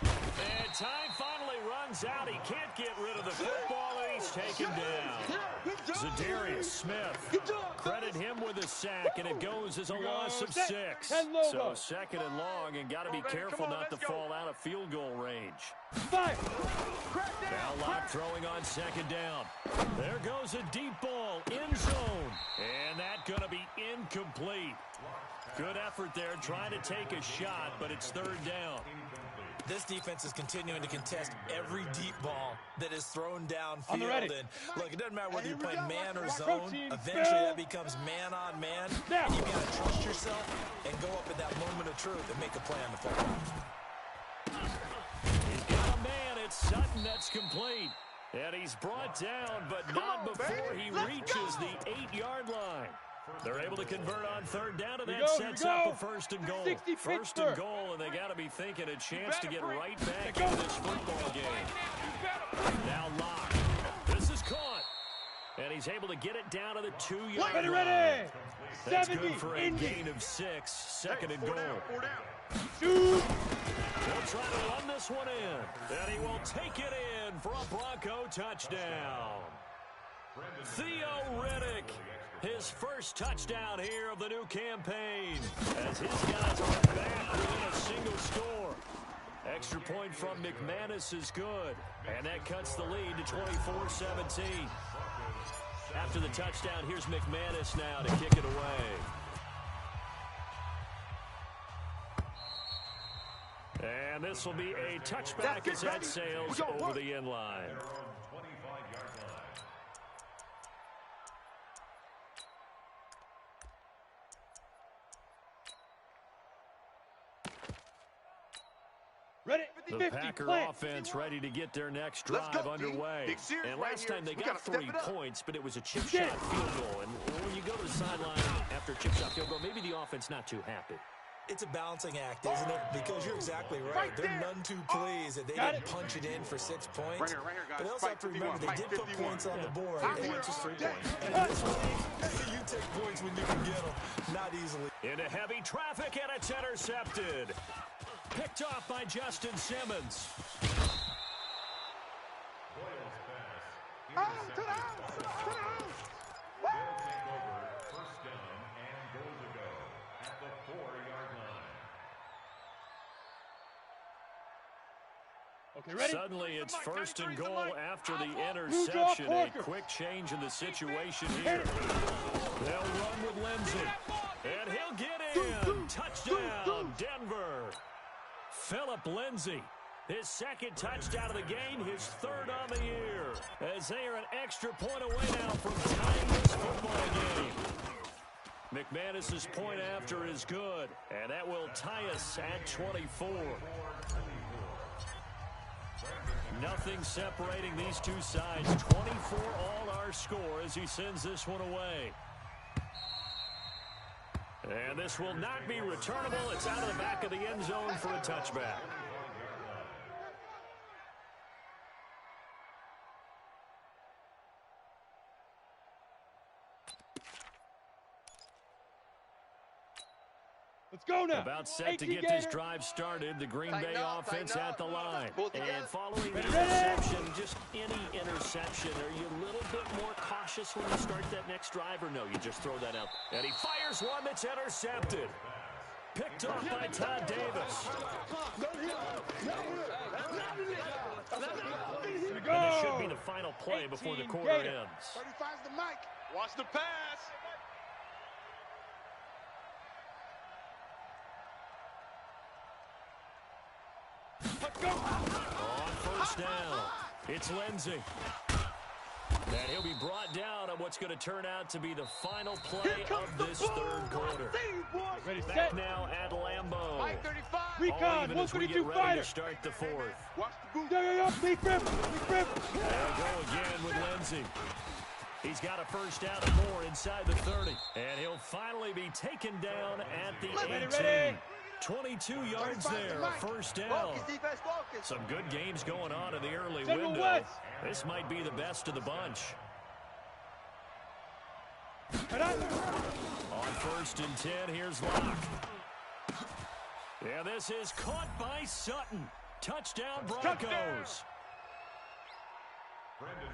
Speaker 4: And time finally runs out. He can't get rid of the football, and he's taken down. Zadarius Smith. Credit him with a sack, and it goes as a loss of 6. So 2nd and long, and got to be careful not to fall out of field goal range.
Speaker 6: 5.
Speaker 4: Now Locke throwing on 2nd down. There goes a deep ball, end zone. And that going to be incomplete. Good effort there, trying to take a shot, but it's third down.
Speaker 8: This defense is continuing to contest every deep ball that is thrown downfield. And look, it doesn't matter whether you're playing man or zone. Eventually, that becomes man on man. And you've got to trust yourself and go up at that moment of truth and make a play on the football.
Speaker 4: He's got a man. It's Sutton that's complete. And he's brought down, but not before he reaches the 8-yard line. They're able to convert on third down, and that sets up a first and goal. First and goal, and they got to be thinking a chance to get right back into this football game. Now Locke. This is caught. And he's able to get it down to the 2-yard line.
Speaker 6: Ready.
Speaker 4: That's good for a gain of 6. Second and goal.
Speaker 6: Shoot.
Speaker 4: He'll try to run this one in. And he will take it in for a Bronco touchdown. Theo Riddick. His first touchdown here of the new campaign as his guys are back within a single score. Extra point from McManus is good, and that cuts the lead to 24-17. After the touchdown, here's McManus now to kick it away. And this will be a touchback as that sails over the end line. The Packer offense ready to get their next drive underway. And last time they got 3 points, but it was a chip shot field goal. And when you go to the sideline after a chip shot field goal, maybe the offense not too happy.
Speaker 8: It's a balancing act, isn't it? Because you're exactly right. They're none too pleased that they didn't punch it in for 6 points. But they also have to remember they did put points on the board. They weren't just 3 points. And this league, you take points when you can get them, not easily.
Speaker 4: Into heavy traffic, and it's intercepted. Picked off by Justin Simmons.
Speaker 5: They'll take over first down and goal to go at the 4-yard line.
Speaker 6: Okay, ready?
Speaker 4: Suddenly it's first and goal after the interception. A quick change in the situation here. They'll run with Lindsey. And he'll get in. Touchdown, Denver. Philip Lindsay, his second touchdown of the game, his 3rd on the year, as they are an extra point away now from tying this football game. McManus's point after is good, and that will tie us at 24. Nothing separating these two sides. 24 all our score as he sends this one away. And this will not be returnable. It's out of the back of the end zone for a touchback.
Speaker 6: Let's go now.
Speaker 4: About set to get this drive started. The Green Bay offense at the line. And following the interception, just any interception, are you a little bit more cautious when you start that next drive, or no, you just throw that out? And he fires one that's intercepted. Picked off by Todd Davis. And this should be the final play before the quarter ends.
Speaker 7: 35's the mic. Watch the pass.
Speaker 4: On first down, it's Lindsey. And he'll be brought down on what's going to turn out to be the final play of this 3rd quarter.
Speaker 6: Ready,
Speaker 4: Back
Speaker 6: set.
Speaker 4: now at Lambeau.
Speaker 7: Mike 35.
Speaker 6: Recon,
Speaker 4: Even as we
Speaker 6: 122
Speaker 4: get ready
Speaker 6: fighter.
Speaker 4: to start the 4th.
Speaker 7: Watch the boot.
Speaker 6: Yo, big rip, big rip.
Speaker 4: There we go again with Lindsey. He's got a first down and more inside the 30. And he'll finally be taken down at the 18.
Speaker 6: Ready.
Speaker 4: 22 yards there, a first down.
Speaker 7: Focus, defense, focus.
Speaker 4: Some good games going on in the early
Speaker 6: Central
Speaker 4: window.
Speaker 6: West.
Speaker 4: This might be the best of the bunch. On first and 10, here's Locke. Yeah, this is caught by Sutton. Touchdown, Broncos.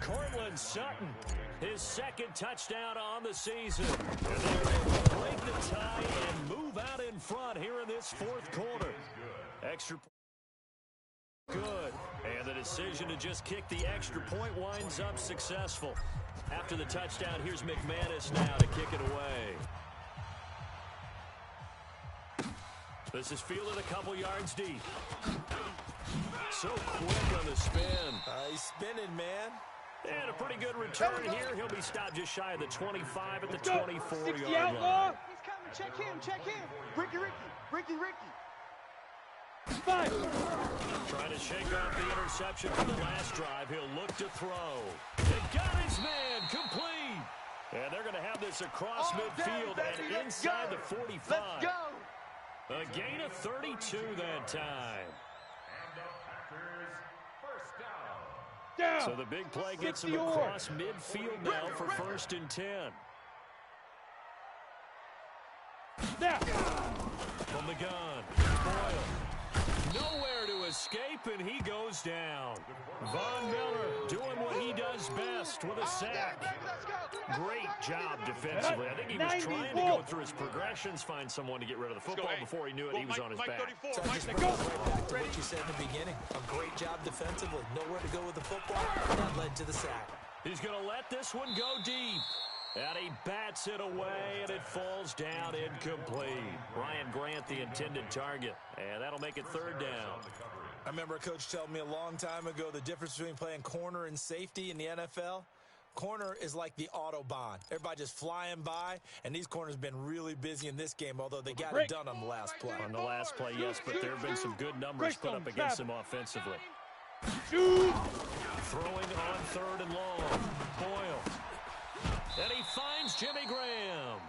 Speaker 4: Cortland Sutton, his 2nd touchdown on the season. And they're able to break the tie and move out in front here in this 4th quarter. Extra good. And the decision to just kick the extra point winds up successful. After the touchdown, here's McManus now to kick it away. This is fielded a couple yards deep. So quick on the spin.
Speaker 8: He's spinning, man.
Speaker 4: And a pretty good return here. He'll be stopped just shy of the 25 at the 24-yard line.
Speaker 7: He's coming. Check him. Check him. Ricky.
Speaker 6: Five.
Speaker 4: Trying to shake off the interception from the last drive. He'll look to throw. They got his man complete. And they're going to have this across midfield and inside the 45.
Speaker 7: Let's go.
Speaker 4: A gain of 32 that time.
Speaker 5: And the Packers first down.
Speaker 6: Down.
Speaker 4: So the big play gets him
Speaker 6: 60
Speaker 4: across midfield now for 1st and 10.
Speaker 6: Snap.
Speaker 4: From the gun, Boyle. Nowhere to escape, and he goes down. Von Miller doing what he does best with a sack. Great job defensively. I think he was trying to go through his progressions, find someone to get rid of the football. Before he knew it, he was on his back.
Speaker 8: So I just brings us right back to what you said in the beginning. A great job defensively. Nowhere to go with the football. That led to the sack.
Speaker 4: He's going to let this one go deep. And he bats it away, and it falls down incomplete. Ryan Grant, the intended target. And that'll make it 3rd down.
Speaker 8: I remember a coach told me a long time ago the difference between playing corner and safety in the NFL. Corner is like the Autobahn. Everybody just flying by, and these corners have been really busy in this game, although they got it done on the last play.
Speaker 4: On the last play, yes, but there have been some good numbers put up against him offensively.
Speaker 6: Shoot.
Speaker 4: Throwing on 3rd and long. Boyle. And he finds Jimmy Graham.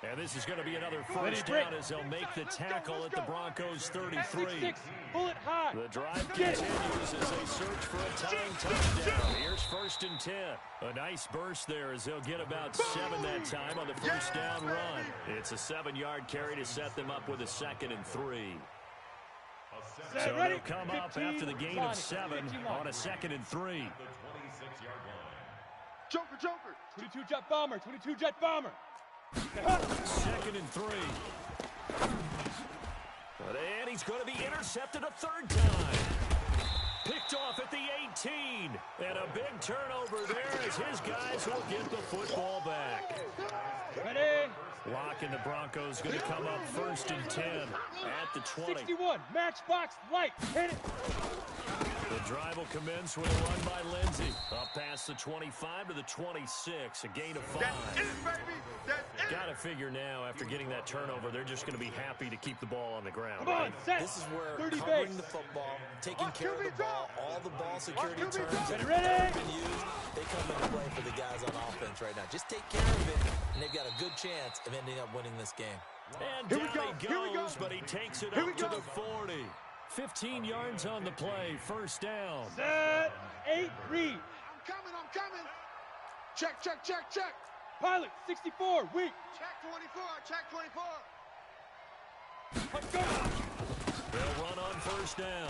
Speaker 4: And this is going to be another 1st down as they'll make the tackle at the Broncos 33.
Speaker 6: Pull it high.
Speaker 4: The drive continues as they search for a tying touchdown. Here's 1st and 10. A nice burst there as they'll get about 7 that time on the 1st down run. It's a 7-yard carry to set them up with a 2nd and 3. So they'll come up after the gain of 7 on a 2nd and 3.
Speaker 7: Joker.
Speaker 6: 22 jet bomber. 22 jet bomber.
Speaker 4: 2nd and 3. And he's going to be intercepted a 3rd time. Picked off at the 18. And a big turnover there as his guys will get the football back.
Speaker 6: Ready.
Speaker 4: Lock and the Broncos going to come up 1st and 10 at the 20.
Speaker 6: 61. Matchbox light. Hit it.
Speaker 4: The drive will commence with a run by Lindsey. Up past the 25 to the 26. A gain of 5.
Speaker 7: That's it, baby. That's it.
Speaker 4: Got to figure now, after getting that turnover, they're just going to be happy to keep the ball on the ground.
Speaker 6: Come on, set.
Speaker 8: This is where
Speaker 6: 30
Speaker 8: covering
Speaker 6: base.
Speaker 8: the football, taking care of the ball, all the ball security terms that have
Speaker 6: Ready.
Speaker 8: been used, they come into play for the guys on offense right now. Just take care of it, and they've got a good chance of ending up winning this game.
Speaker 4: And down he goes, but he takes it up to the 40. 15 yards on the play, 1st down.
Speaker 6: Set. 8. Read.
Speaker 7: I'm coming. Check.
Speaker 6: Pilot. 64. Weak.
Speaker 7: Check 24.
Speaker 6: Let's go.
Speaker 4: They'll run on 1st down.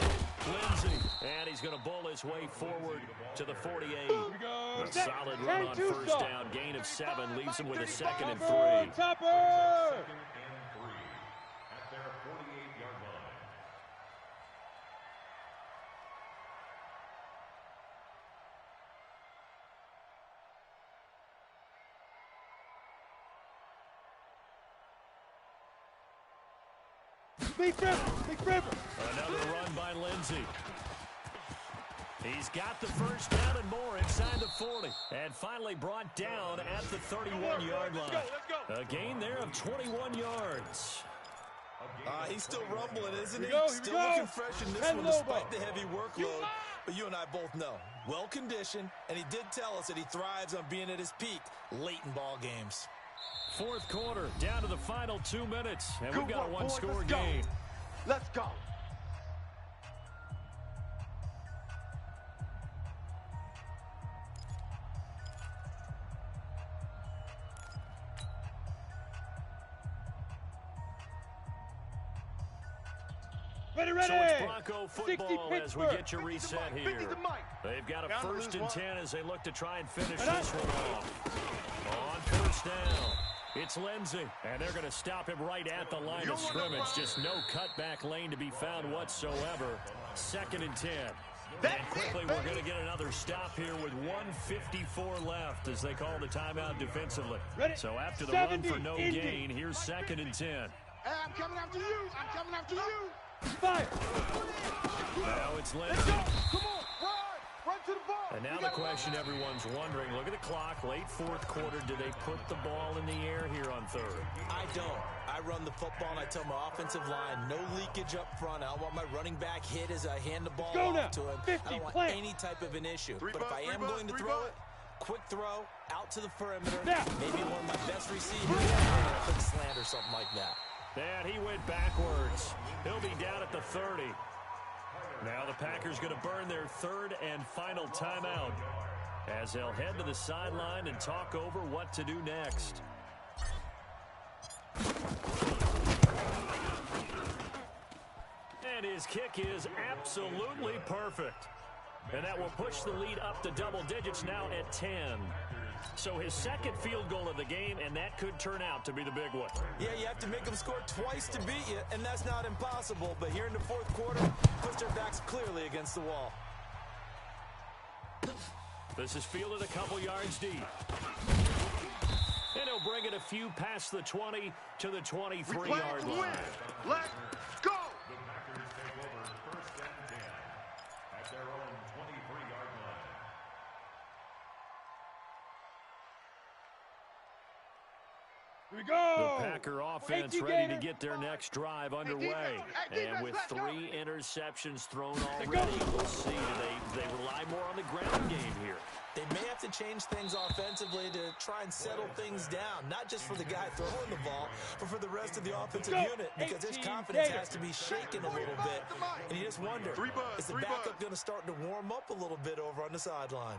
Speaker 4: Lindsey, and he's going to bowl his way forward to the 48.
Speaker 6: Here we go.
Speaker 4: A solid run on 1st down. Gain of 7 leaves him with a 2nd and 3.
Speaker 6: Topper.
Speaker 5: At their 48-yard line.
Speaker 6: Big River.
Speaker 4: Another run by Lindsey. He's got the 1st down and more inside the 40. And finally brought down at the 31-yard line.
Speaker 7: Let's go.
Speaker 4: A gain there of 21 yards.
Speaker 8: He's still rumbling, isn't he?
Speaker 6: Here we
Speaker 8: Still
Speaker 6: go.
Speaker 8: looking fresh in this
Speaker 6: Ken
Speaker 8: one
Speaker 6: Lobo.
Speaker 8: despite the heavy workload. But you and I both know, well-conditioned, and he did tell us that he thrives on being at his peak late in ball games.
Speaker 4: 4th quarter, down to the final 2 minutes. And
Speaker 7: Good
Speaker 4: we've got a
Speaker 7: work, boys.
Speaker 4: one-score
Speaker 7: Let's go.
Speaker 4: game.
Speaker 7: Let's go.
Speaker 6: Ready.
Speaker 4: So it's Bronco football as we get you
Speaker 7: 50
Speaker 4: reset
Speaker 7: to Mike. 50
Speaker 4: here.
Speaker 7: to Mike.
Speaker 4: They've got a
Speaker 7: Down to
Speaker 4: 1st
Speaker 7: lose
Speaker 4: and
Speaker 7: one.
Speaker 4: 10 as they look to try and finish this one off. On 1st down, it's Lindsey, and they're going to stop him right at the line of scrimmage. Just no cutback lane to be found whatsoever. 2nd and 10. And quickly, we're going to get another stop here with 1:54 left as they call the timeout defensively.
Speaker 6: Ready.
Speaker 4: So after the run
Speaker 6: 70,
Speaker 4: for no
Speaker 6: Indy.
Speaker 4: gain, here's 2nd and 10.
Speaker 6: Hey, I'm coming after you. I'm coming after you. Fire.
Speaker 4: Now it's Lindsey.
Speaker 6: Come on, run to the ball.
Speaker 4: And now the question everyone's wondering, look at the clock, late fourth quarter, do they put the ball in the air here on third?
Speaker 8: I don't. I run the football and I tell my offensive line, no leakage up front. I don't want my running back hit as I hand the ball off to him.
Speaker 6: 50,
Speaker 8: I don't want any type of an issue. But if I am going to throw it, quick throw, out to the perimeter, maybe one of my best receivers, a quick slant or something like that.
Speaker 4: And he went backwards. He'll be down at the 30. Now the Packers going to burn their third and final timeout as they'll head to the sideline and talk over what to do next. And his kick is absolutely perfect. And that will push the lead up to double digits now at 10. So his second field goal of the game, and that could turn out to be the big one.
Speaker 8: Yeah, you have to make them score twice to beat you, and that's not impossible. But here in the fourth quarter, puts their backs clearly against the wall.
Speaker 4: This is fielded a couple yards deep. And he'll bring it a few past the 20 to the 23-yard line.
Speaker 6: Let's go.
Speaker 5: The Packers take over first and 10 at their own 23-yard line.
Speaker 6: Here we go.
Speaker 4: The Packer offense ready to get their next drive underway. And with 3 interceptions thrown already, we'll see. They rely more on the ground game here.
Speaker 8: They may have to change things offensively to try and settle things down, not just for the guy throwing the ball, but for the rest of the offensive unit, because his confidence has to be shaken a little bit. And you just wonder, is the backup going to start to warm up a little bit over on the sideline?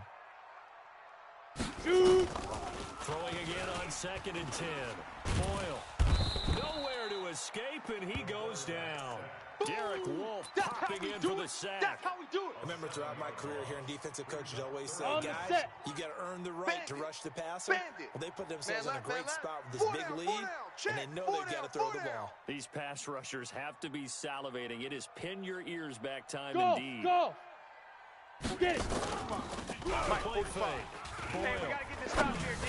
Speaker 4: Throwing again on 2nd and 10. Boyle. Nowhere to escape, and he goes down. Derek Wolfe popping in for the sack.
Speaker 6: That's how we do it.
Speaker 8: I remember throughout my career hearing defensive coaches always say, guys, you got to earn the right to rush the passer. Well, they put themselves in a great spot with this big lead, and they know they've got to throw the ball.
Speaker 4: These pass rushers have to be salivating. It is pin your ears back time indeed.
Speaker 6: Go. Get it.
Speaker 4: Play fake. Boyle.
Speaker 6: Hey, we got to get this out here, D.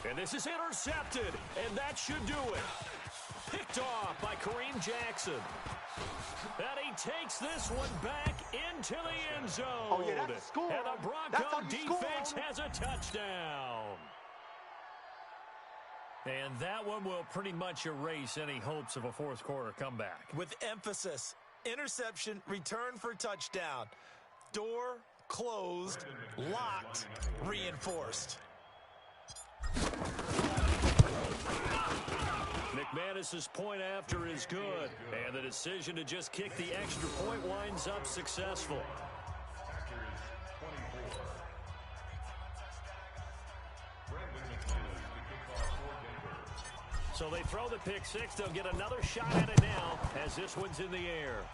Speaker 4: And this is intercepted, and that should do it. Picked off by Kareem Jackson. And he takes this one back into the end zone.
Speaker 6: Oh, yeah, that's a score.
Speaker 4: And the Bronco defense has a touchdown. And that one will pretty much erase any hopes of a fourth quarter comeback.
Speaker 8: With emphasis, interception, return for touchdown. Door closed, locked, reinforced.
Speaker 4: McManus's point after is good, and the decision to just kick the extra point winds up successful.
Speaker 5: Packers 24. Brandon McManus, the kickoff for Denver.
Speaker 4: So they throw the pick six. They'll get another shot at it now as this one's in the air.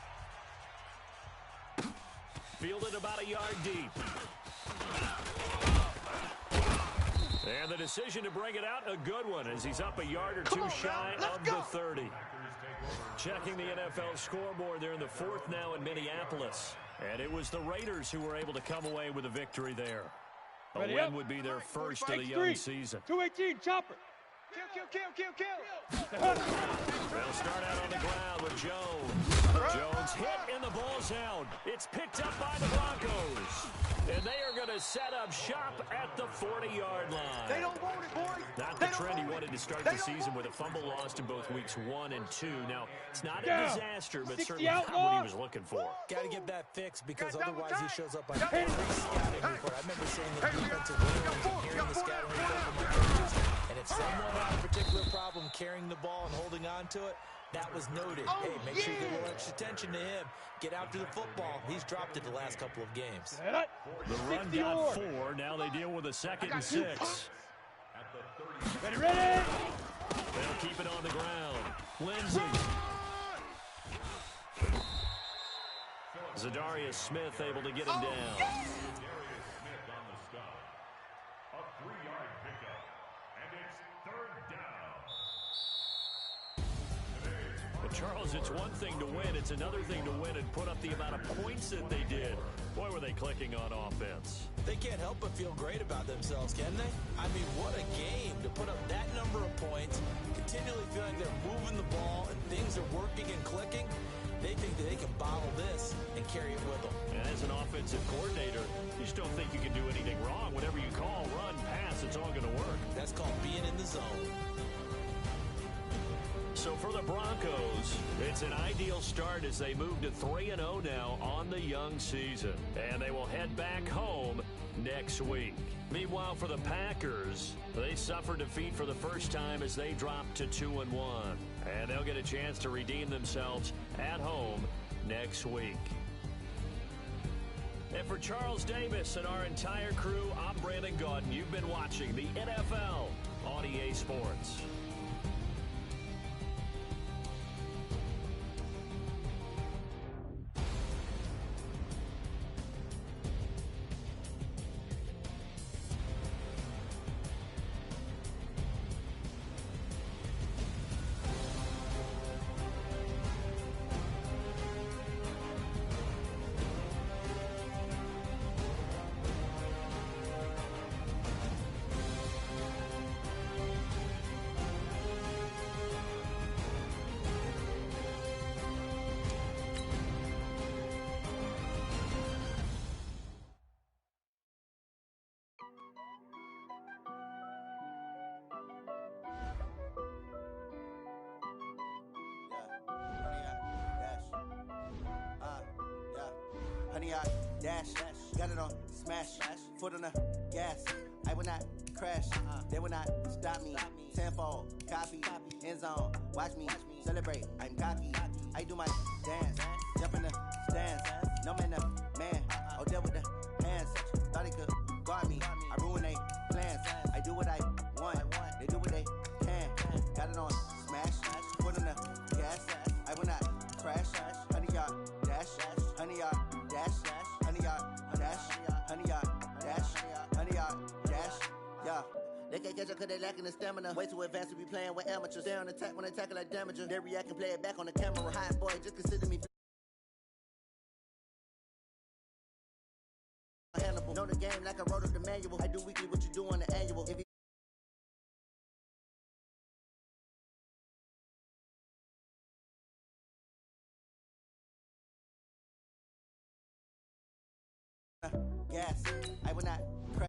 Speaker 4: Fielded about a yard deep. And the decision to bring it out, a good one, as he's up a yard or two shy of the 30. Checking the NFL scoreboard, they're in the fourth now in Minneapolis. And it was the Raiders who were able to come away with a victory there. A win would be their first of the young season.
Speaker 6: 218, chopper. Kill.
Speaker 4: They'll start out on the ground with Jones. Jones hit and the ball's out. It's picked up by the Broncos. And they are going to set up shop at the 40-yard line.
Speaker 6: They don't want it, boys.
Speaker 4: Not the trend he wanted to start the season with a fumble lost in both weeks 1 and 2. Now, it's not a disaster, but certainly not what he was looking for.
Speaker 8: Got to get that fixed because otherwise he shows up on every scouting report. I remember seeing the defensive rooms and hearing the scouting report from the coaches. And if someone had a particular problem carrying the ball and holding on to it, that was noted. Hey, make sure you get a little extra attention to him. Get after the football. He's dropped it the last couple of games.
Speaker 4: The run got 4. Now they deal with a 2nd and 6.
Speaker 6: Ready.
Speaker 4: They'll keep it on the ground. Lindsey. Zadarius Smith able to get him down.
Speaker 5: Zadarius Smith on the stop. A 3-yard pickup. And it's 3rd down.
Speaker 4: Well, Charles, it's one thing to win. It's another thing to win and put up the amount of points that they did. Boy, were they clicking on offense.
Speaker 8: They can't help but feel great about themselves, can they? I mean, what a game to put up that number of points, continually feeling like they're moving the ball and things are working and clicking. They think that they can bottle this and carry it with them.
Speaker 4: And as an offensive coordinator, you just don't think you can do anything wrong. Whatever you call, run, pass, it's all going to work.
Speaker 8: That's called being in the zone.
Speaker 4: So for the Broncos, it's an ideal start as they move to 3-0 now on the young season. And they will head back home next week. Meanwhile, for the Packers, they suffered defeat for the first time as they dropped to 2-1. And they'll get a chance to redeem themselves at home next week. And for Charles Davis and our entire crew, I'm Brandon Gaudin. You've been watching the NFL on EA Sports.
Speaker 9: Honey, I dash, got it on smash, foot on the gas. I will not crash, they will not stop me. Tenfold, copy, end zone, watch me celebrate. I'm cocky, I do my dance, jump in the stands. No man, the man, oh, deal with the hands. Thought he could guard me, I ruin they plans. I do what I want, they do what they can. Got it on smash, foot on the gas. I will not crash, honey, y'all dash, honey, y'all dash, honey, y'all dash, honey, y'all dash, honey, y'all dash, yeah. They can't catch up cause they lacking the stamina. Way too advanced to be playing with amateurs. They on attack when they tackle like damager. They react and play it back on the camera. Hot boy, just consider me Hannibal. Know the game like I wrote up the manual. I do weekly what you do on the annual. If you gas, I will not crash.